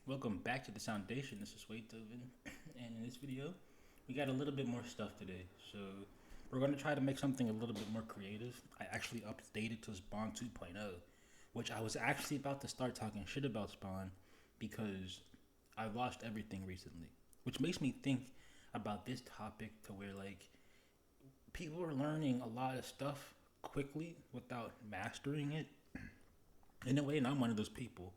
Welcome back to the Foundation. This is swaythoven, and in this video, we got a little bit more stuff today. So we're going to try to make something a little bit more creative. I actually updated to Spawn 2.0, which I was actually about to start talking shit about Spawn because I watched everything recently, which makes me think about this topic to where like people are learning a lot of stuff quickly without mastering it in a way, and I'm one of those people,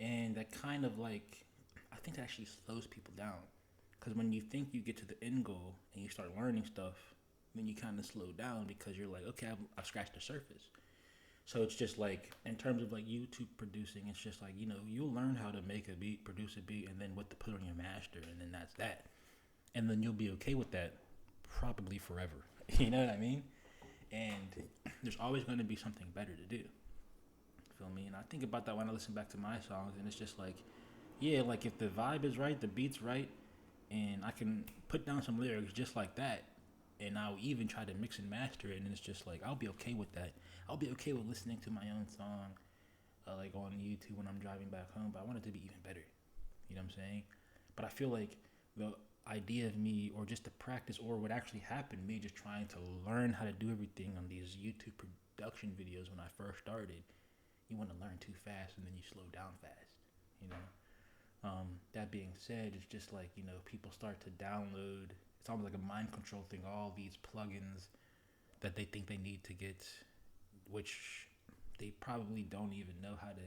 and that kind of like I think that actually slows people down because when you think you get to the end goal and you start learning stuff, then you kind of slow down because you're like, okay, I've scratched the surface. So it's just like in terms of like YouTube producing, it's just like you'll learn how to make a beat, produce a beat, and then what to put on your master, and then that's that, and then you'll be okay with that probably forever. You know what I mean? And there's always going to be something better to do. Feel me? And I think about that when I listen back to my songs, and it's just like, yeah, like if the vibe is right, the beat's right, and I can put down some lyrics just like that, and I'll even try to mix and master it, and it's just like I'll be okay with that. I'll be okay with listening to my own song, like on YouTube when I'm driving back home. But I want it to be even better. You know what I'm saying? But I feel like the idea of me, or just the practice, or what actually happened, me just trying to learn how to do everything on these YouTube production videos when I first started, you want to learn too fast and then you slow down fast. You know. That being said, it's just like people start to download. It's almost like a mind control thing. All these plugins that they think they need to get, which they probably don't even know how to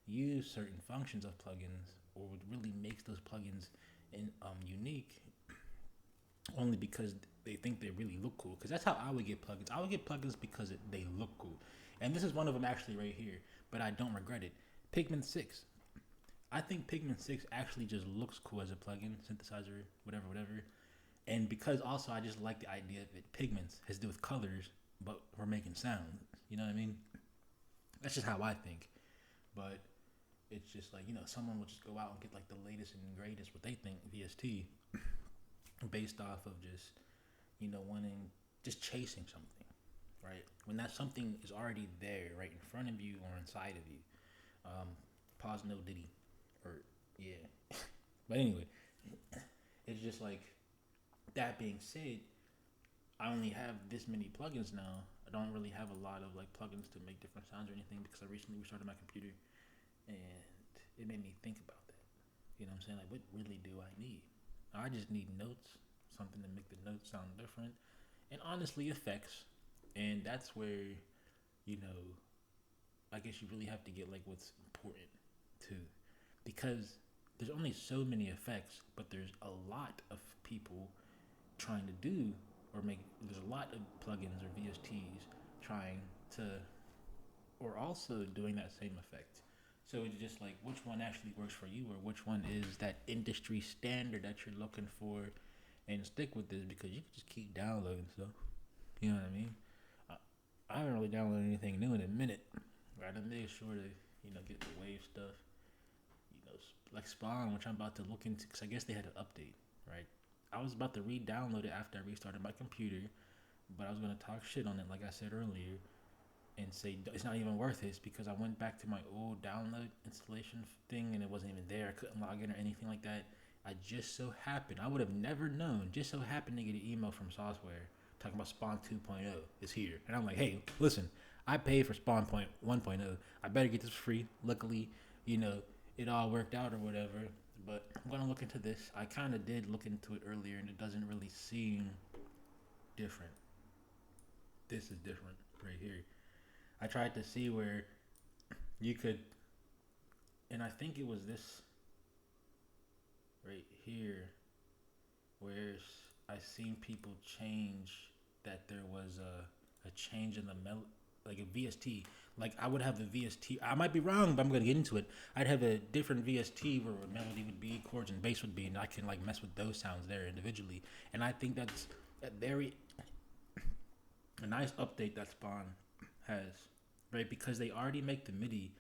use certain functions of plugins, or what really makes those plugins unique, only because they think they really look cool. Because that's how I would get plugins. I would get plugins because they look cool, and this is one of them actually right here. But I don't regret it. Pigment 6. I think Pigment 6 actually just looks cool as a plugin, synthesizer, whatever. And because also I just like the idea of it. Pigments has to do with colors, but we're making sound. You know what I mean? That's just how I think. But it's just like, someone will just go out and get like the latest and greatest, what they think, VST, based off of just, wanting, just chasing something, right? When that something is already there, right in front of you or inside of you. Um, Pause no Diddy. Or, yeah. But anyway, it's just like, that being said, I only have this many plugins now. I don't really have a lot of like plugins to make different sounds or anything because I recently restarted my computer, and it made me think about that. You know what I'm saying? Like, what really do I need? I just need notes, something to make the notes sound different, and honestly, effects. And that's where, you know, I guess you really have to get like what's important too, because there's only so many effects, but there's a lot of people trying to do or make. There's a lot of plugins or VSTs trying to, or also doing that same effect. So it's just like which one actually works for you, or which one is that industry standard that you're looking for, and stick with this because you can just keep downloading stuff. You know what I mean? I haven't really downloaded anything new in a minute. Right, I made sure to get the wave stuff. Like Spawn, which I'm about to look into, because I guess they had an update. Right, I was about to re-download it after I restarted my computer, but I was gonna talk shit on it, like I said earlier, and say it's not even worth it because I went back to my old download installation thing and it wasn't even there. I couldn't log in or anything like that. I just so happened, I would have never known, just so happened to get an email from Software talking about Spawn 2.0 is here. And I'm like, hey, listen, I paid for Spawn 1.0. I better get this for free. Luckily, you know, it all worked out or whatever. But I'm going to look into this. I kind of did look into it earlier and it doesn't really seem different. This is different right here. I tried to see where you could, and I think it was this right here, where I seen people change that there was a change in the like a VST. Like I would have the VST. I might be wrong, but I'm gonna get into it. I'd have a different VST where a melody would be, chords and bass would be, and I can like mess with those sounds there individually. And I think that's a very a nice update that Spawn has, right? Because they already make the MIDI,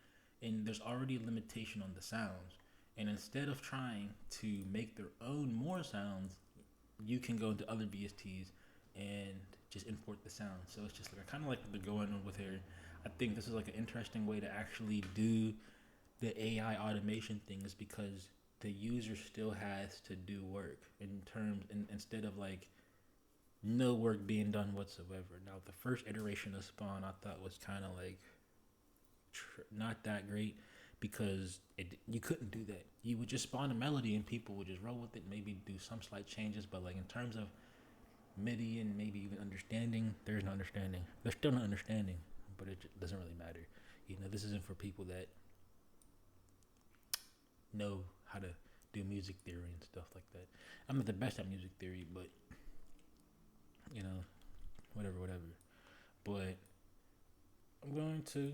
and there's already a limitation on the sounds. And instead of trying to make their own more sounds, you can go into other VSTs and just import the sound. So it's just like kind of like what they're going on with here. I think this is like an interesting way to actually do the AI automation thing is because the user still has to do work in terms, instead of like no work being done whatsoever. Now, the first iteration of Spawn I thought was kind of like not that great because you couldn't do that. You would just spawn a melody and people would just roll with it, maybe do some slight changes, but like in terms of MIDI and maybe even understanding, there's no understanding. There's still no understanding, but it doesn't really matter. This isn't for people that know how to do music theory and stuff like that. I'm not the best at music theory, but you know, whatever. But I'm going to,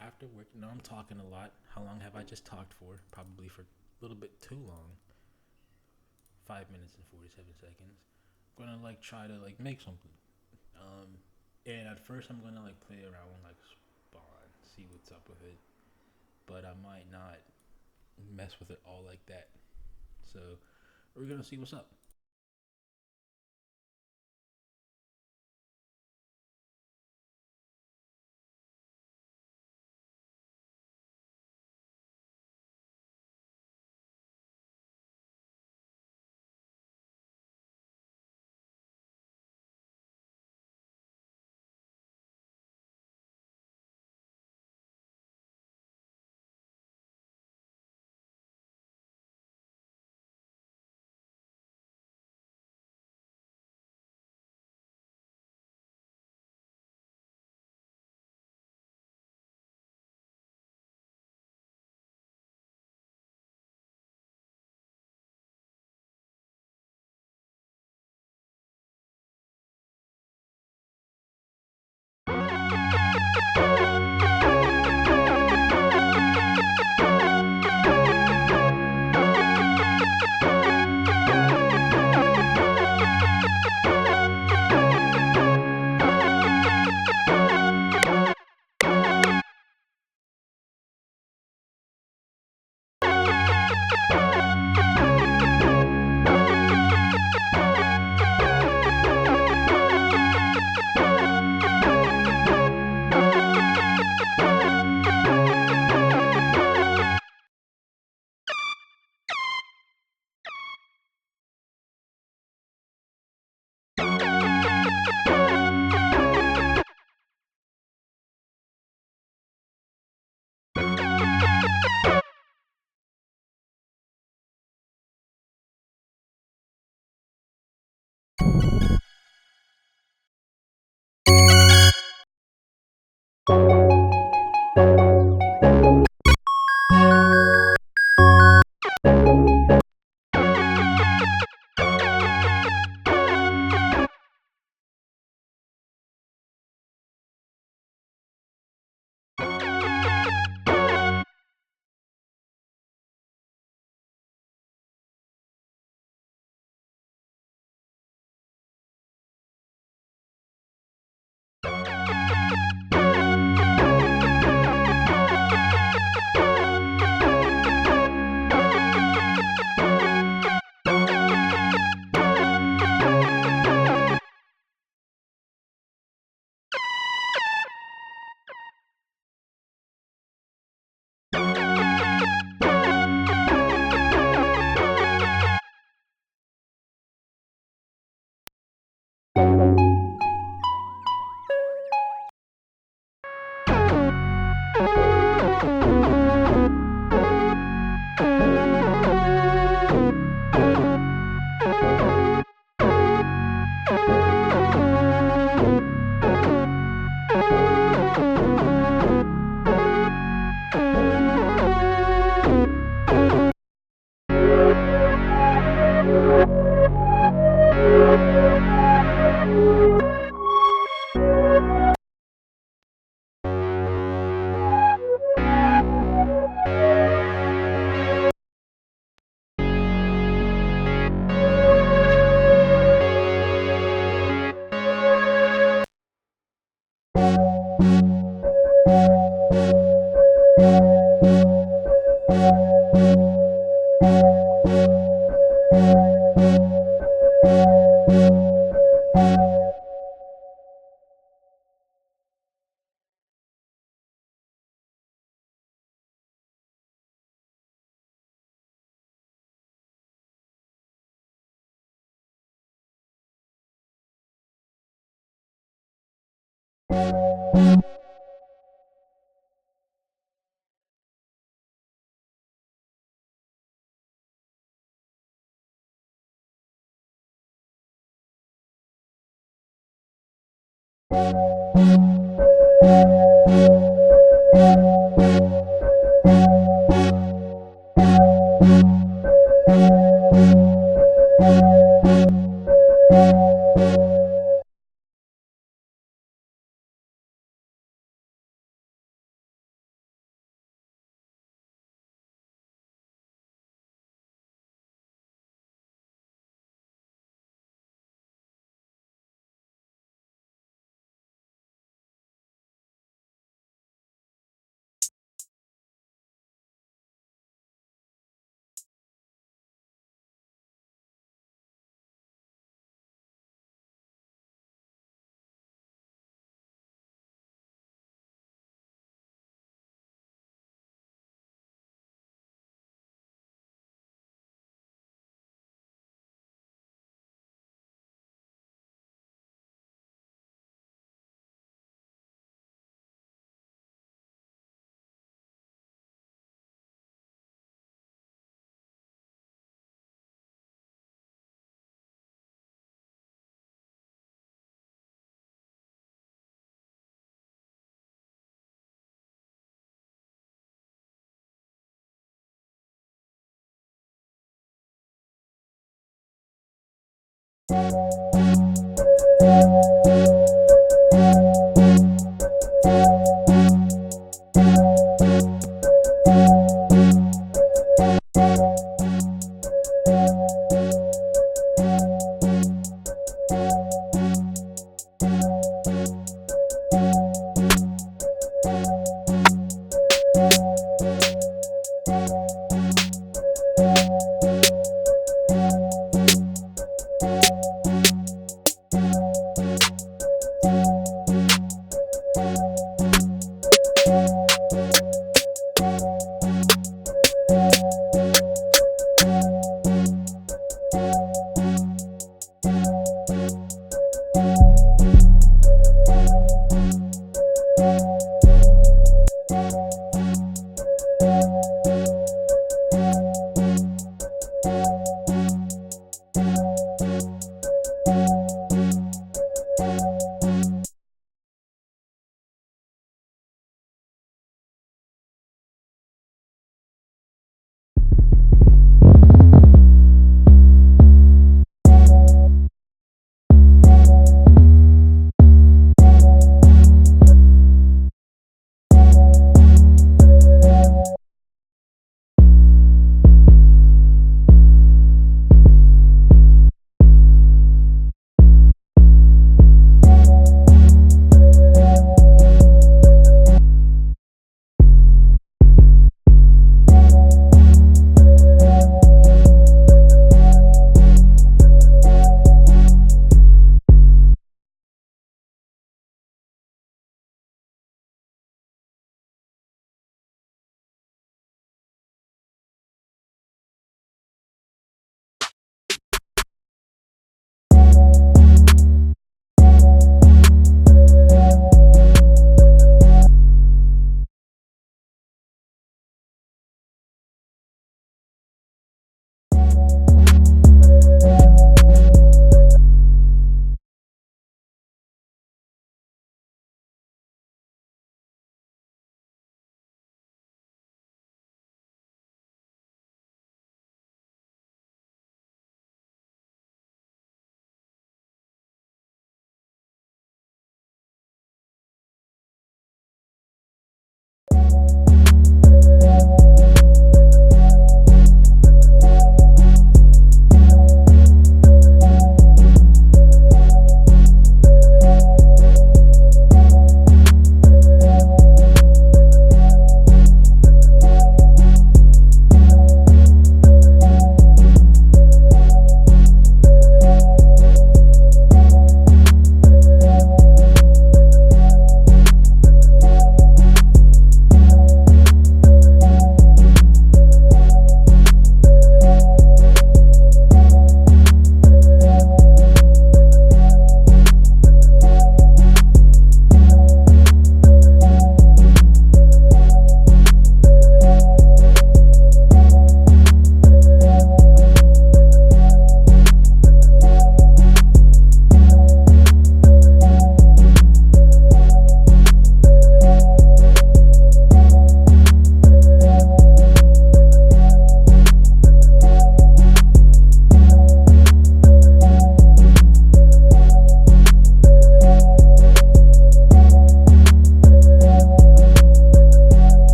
after work, I'm talking a lot. How long have I just talked for? Probably for a little bit too long. 5 minutes and 47 seconds. I'm gonna like try to like make something. Um, and at first I'm gonna like play around with like Spawn, see what's up with it. But I might not mess with it all like that. So we're gonna see what's up.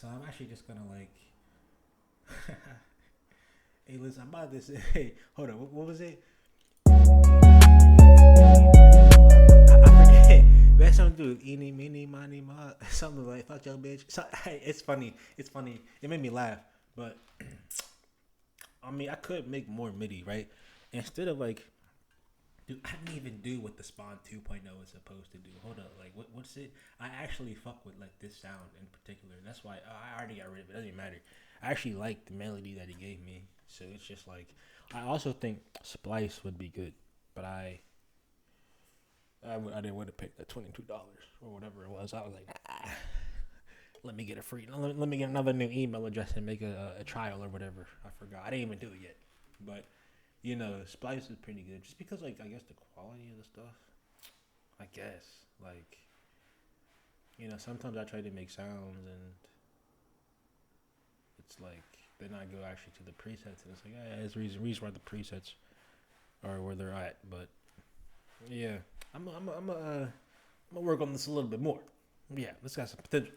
So I'm actually just gonna like. Hey, listen, I'm about to say. Hey, hold on. What was it? I forget. We had something to do with eeny, meeny, miny, mo. Something like fuck your bitch. So, hey, it's funny. It's funny. It made me laugh. But I mean, I could make more MIDI, right? Instead of like, dude, I didn't even do what the Spawn 2.0 is supposed to do. Hold up, like, what's it? I actually fuck with like this sound in particular. That's why I already got rid of it. It doesn't even matter. I actually like the melody that he gave me. So it's just like, I also think Splice would be good, but I didn't want to pay that $22 or whatever it was. I was like, let me get a free, let me get another new email address and make a trial or whatever. I forgot. I didn't even do it yet, but you know, Splice is pretty good just because, like, I guess the quality of the stuff. I guess, like, you know, sometimes I try to make sounds and it's like then I go actually to the presets and it's like, yeah, there's reason why the presets are where they're at, but. Yeah, I'm gonna work on this a little bit more. Yeah, this got some potential.